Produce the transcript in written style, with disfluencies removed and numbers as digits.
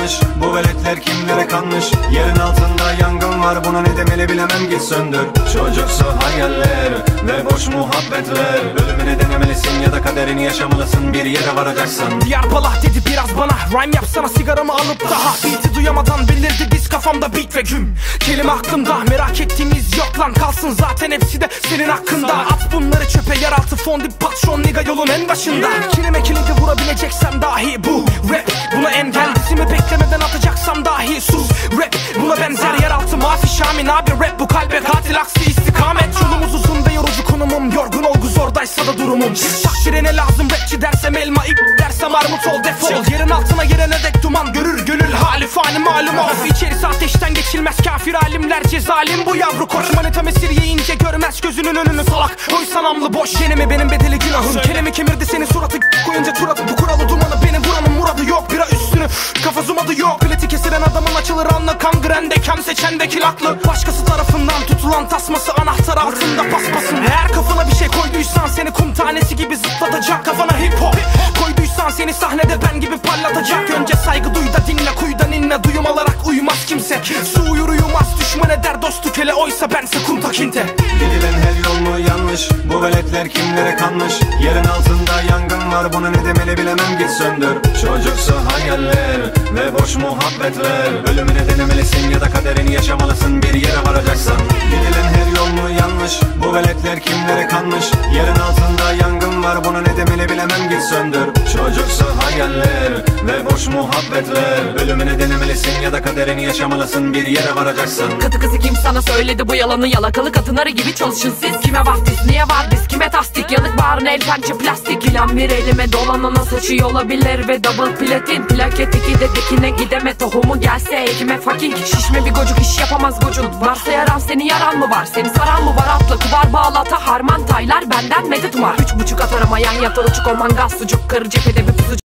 yanlış. Bu veletler kimlere kanmış? Yerin altında yangın var, buna ne demeli bilemem, git söndür. Çocuksu hayaller ve boş muhabbetler. Ölümüne denemelisin ya da kaderini yaşamalısın, bir yere varacaksın. Diyar balah dedi biraz bana, rhyme yapsana sigaramı alıp daha. Beat'i duyamadan belirdi diz kafamda beat ve güm. Kelime aklımda, merak ettiğimiz yok lan, kalsın zaten hepsi de senin hakkında. At bunları çöpe, yeraltı fondip patron nigga yolun en başında. Kelime kilidi vurabileceksem dahi bu rap. Buna engel dizimi beklemeden atacaksam dahi sus. Rap buna benzer yeraltı mafi Şamin abi, rap bu kalbe katil aksi istikamet. Yolumuz uzun ve yorucu konumum, yorgun olgu zordaysa da durumum. Takdirine lazım rapçi dersem elma, ip dersem armut ol defol. Yerin altına girene dek duman görür gönül hali fani malum of. İçerisi ateşten geçilmez kafir alimler cezalim bu yavru koç. Manita mesir yiyince görmez gözünün önünü salak. Oysa namlı boş yenimi benim bedeli günahım. Kelime kemirdi senin suratı koyunca turadı. Bu kuralı dumanı beni vuranın muradı yok. Bira üstünü kafa zumadı yok. Bileti kesilen adamın açılır anlı kangrende. Kem seçen vekil aklı. Başkası tarafından tutulan tasması anahtar altında paspasın. Eğer kafana bir şey koyduysan seni kum tanesi gibi zıplatacak. Kafana hip hop koyduysan seni sahnede ben gibi parlatacak. Önce saygı duy da dinle, kuyuda ninle. Duyum alarak uyumaz kimse. Su uyur uyumaz düşman eder dostu köle. Oysa bense kunta kinte. Gidilen her yol mu yanlış? Bu veletler kimlere kanmış? Yerin altında yangın var, buna ne demeli bilemem, git söndür. Çocuksu hayaller ve boş muhabbetler. Ölümüne denemelisin ya da kaderini yaşamalısın, bir yere varacaksın. Gidilen her yol mu yanlış? Bu veletler kimlere kanmış? Yerin altında yangın var, buna ne demeli bilemem, git söndür. Çocuksu hayaller ve boş muhabbetler. Ölümüne denemelisin ya da kaderini yaşamalısın, bir yere varacaksın. Katı kızı kim sana söyledi bu yalanı? Yalakalı kadınları gibi çalışın siz. Kime vaftiz, niye var biz, kime tasdik? Yanık bağrın el pençe plastik. Plan bir elime dolanana saçı olabilir ve double platin. Plaket iki de dikine gideme, tohumu gelse ekime fucking. Şişme bir gocuk iş yapamaz gocun. Varsa yaran seni yaran mı var? Seni saran mı var? Atla kuvar bağlata harman taylar benden medet umar. 3,5 atarama yan yata uçuk olman gaz sucuk. Kır cephede bir pusucu.